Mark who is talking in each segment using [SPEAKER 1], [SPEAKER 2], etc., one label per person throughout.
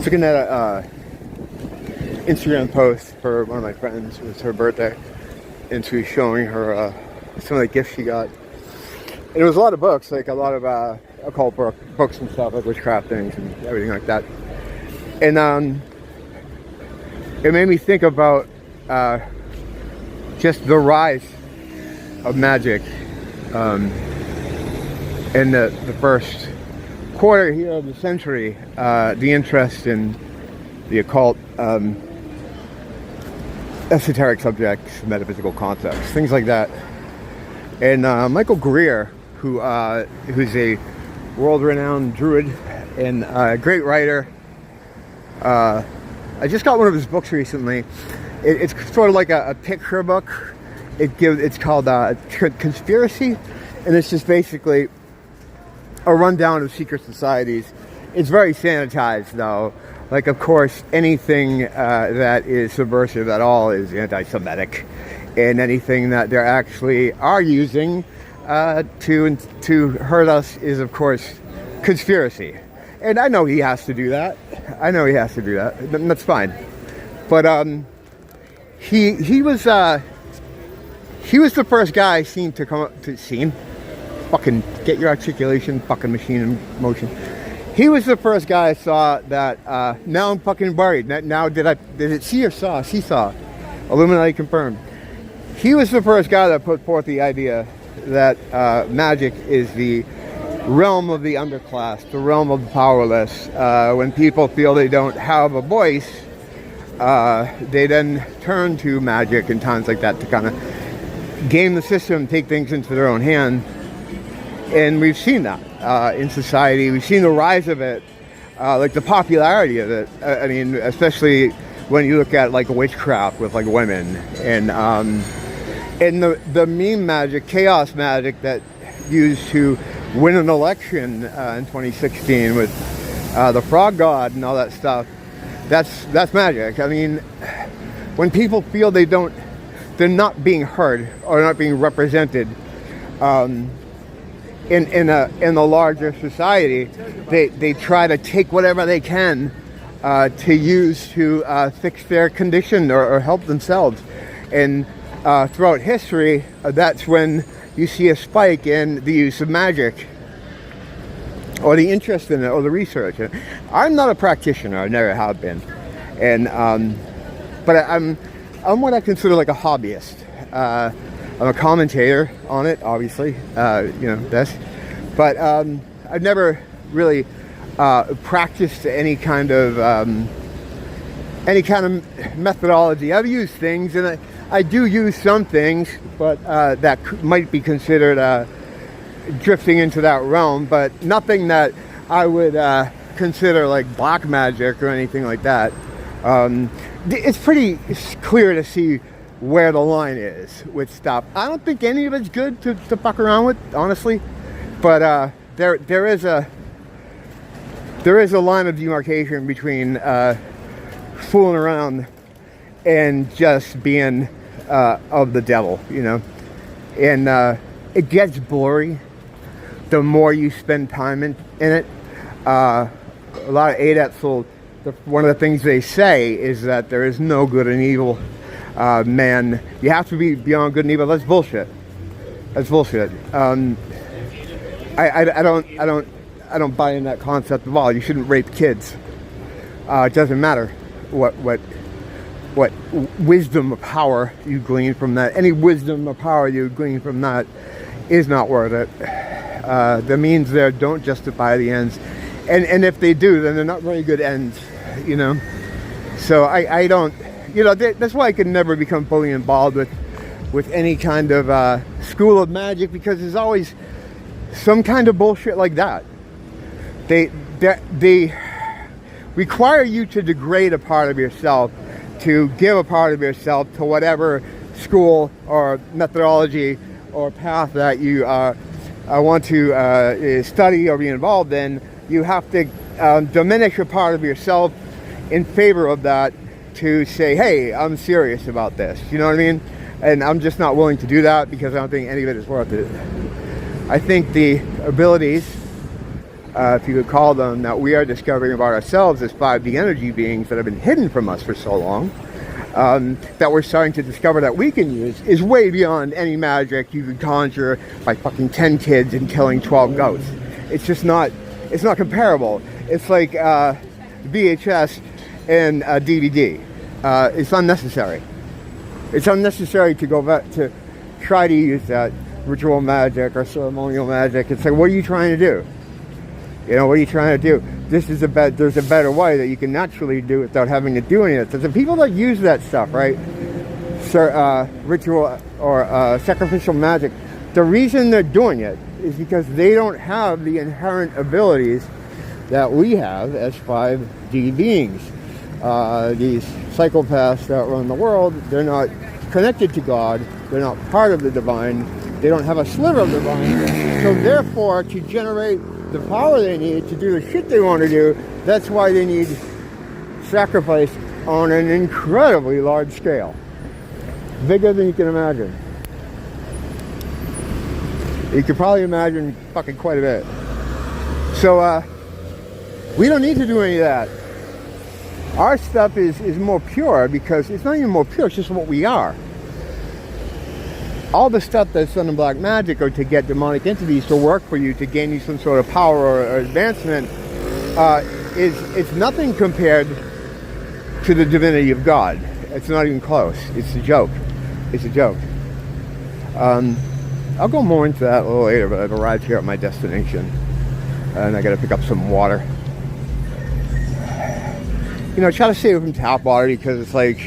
[SPEAKER 1] was looking at a Instagram post for one of my friends. It was her birthday, and she was showing her some of the gifts she got. And it was a lot of books, like a lot of occult books and stuff, like witchcraft things and everything like that. And it made me think about just the rise of magic in the first quarter here of the century, the interest in the occult, esoteric subjects, metaphysical concepts, things like that. And Michael Greer, who's a world-renowned druid and a great writer, I just got one of his books recently. It's sort of like a picture book. It's called Conspiracy, and it's just basically a rundown of secret societies. It's very sanitized, though. Like, of course, anything that is subversive at all is anti-Semitic, and anything that they actually are using to hurt us is, of course, conspiracy. And I know he has to do that. And that's fine. But he was the first guy seen to come up to scene. Fucking get your articulation, fucking machine in motion. He was the first guy I saw that. Now I'm fucking worried. Now did it see or saw? She saw. Illuminati confirmed. He was the first guy that put forth the idea that magic is the realm of the underclass, the realm of the powerless. When people feel they don't have a voice, they then turn to magic in times like that to kind of game the system, take things into their own hand. And we've seen that in society. We've seen the rise of it, like the popularity of it. I mean, especially when you look at like witchcraft with like women and the meme magic, chaos magic that used to win an election in 2016 with the frog god and all that stuff. That's magic. I mean, when people feel they're not being heard or not being represented in the larger society, they try to take whatever they can to use to fix their condition or help themselves. And throughout history, that's when you see a spike in the use of magic or the interest in it or the research. I'm not a practitioner. I never have been, and but I'm what I consider like a hobbyist. I'm a commentator on it, obviously, this, but I've never really practiced any kind of methodology. I've used things, and I do use some things, but that might be considered drifting into that realm, but nothing that I would consider like black magic or anything like that. It's pretty clear to see where the line is with stuff. I don't think any of it's good to fuck around with, honestly, but there is a line of demarcation between fooling around and just being of the devil, and it gets blurry the more you spend time in it. A lot of adepts one of the things they say is that there is no good and evil. Man, you have to be beyond good and evil. That's bullshit. I don't buy in that concept at all. You shouldn't rape kids. It doesn't matter what wisdom or power you glean from that. Any wisdom or power you glean from that is not worth it. The means there don't justify the ends, and if they do, then they're not very good ends. So I don't. That's why I could never become fully involved with any kind of school of magic, because there's always some kind of bullshit like that. They require you to degrade a part of yourself, to give a part of yourself to whatever school or methodology or path that you want to study or be involved in. You have to diminish a part of yourself in favor of that, to say, hey, I'm serious about this. You know what I mean? And I'm just not willing to do that because I don't think any of it is worth it. I think the abilities if you could call them, that we are discovering about ourselves as 5D energy beings that have been hidden from us for so long, that we're starting to discover that we can use, is way beyond any magic you could conjure by fucking 10 kids and killing 12 goats. It's just not, it's not comparable. It's like VHS and DVD. It's unnecessary. It's unnecessary to go back to try to use that ritual magic or ceremonial magic. It's like, what are you trying to do? You know, what are you trying to do? There's a better way that you can naturally do without having to do any of it. So the people that use that stuff, right? Ritual or sacrificial magic, the reason they're doing it is because they don't have the inherent abilities that we have as 5D beings. These psychopaths that run the world, they're not connected to God, they're not part of the divine, they don't have a sliver of the divine, so therefore to generate the power they need to do the shit they want to do, that's why they need sacrifice on an incredibly large scale. Bigger than you can imagine. You could probably imagine fucking quite a bit. So, we don't need to do any of that. Our stuff is more pure, because it's not even more pure, it's just what we are. All the stuff that's done in black magic or to get demonic entities to work for you, to gain you some sort of power or advancement, it's nothing compared to the divinity of God. It's not even close. It's a joke. It's a joke. I'll go more into that a little later, but I've arrived here at my destination and I gotta pick up some water. You know, try to stay away from tap water because it's like,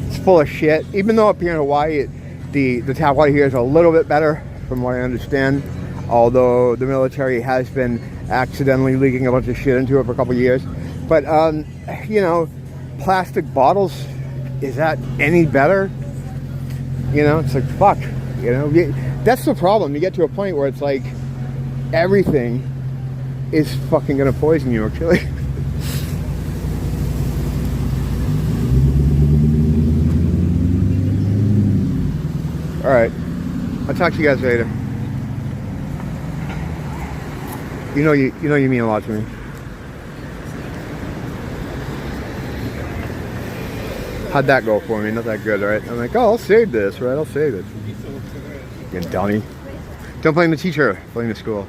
[SPEAKER 1] it's full of shit. Even though up here in Hawaii, the tap water here is a little bit better from what I understand, although the military has been accidentally leaking a bunch of shit into it for a couple of years. But, you know, plastic bottles, is that any better? You know, it's like, fuck, you know, that's the problem. You get to a point where it's like, everything is fucking gonna poison you or kill you. Alright, I'll talk to you guys later. You know you mean a lot to me. How'd that go for me? Not that good, right? I'm like, oh, I'll save this, right? I'll save it. You dummy. Don't blame the teacher, blame the school.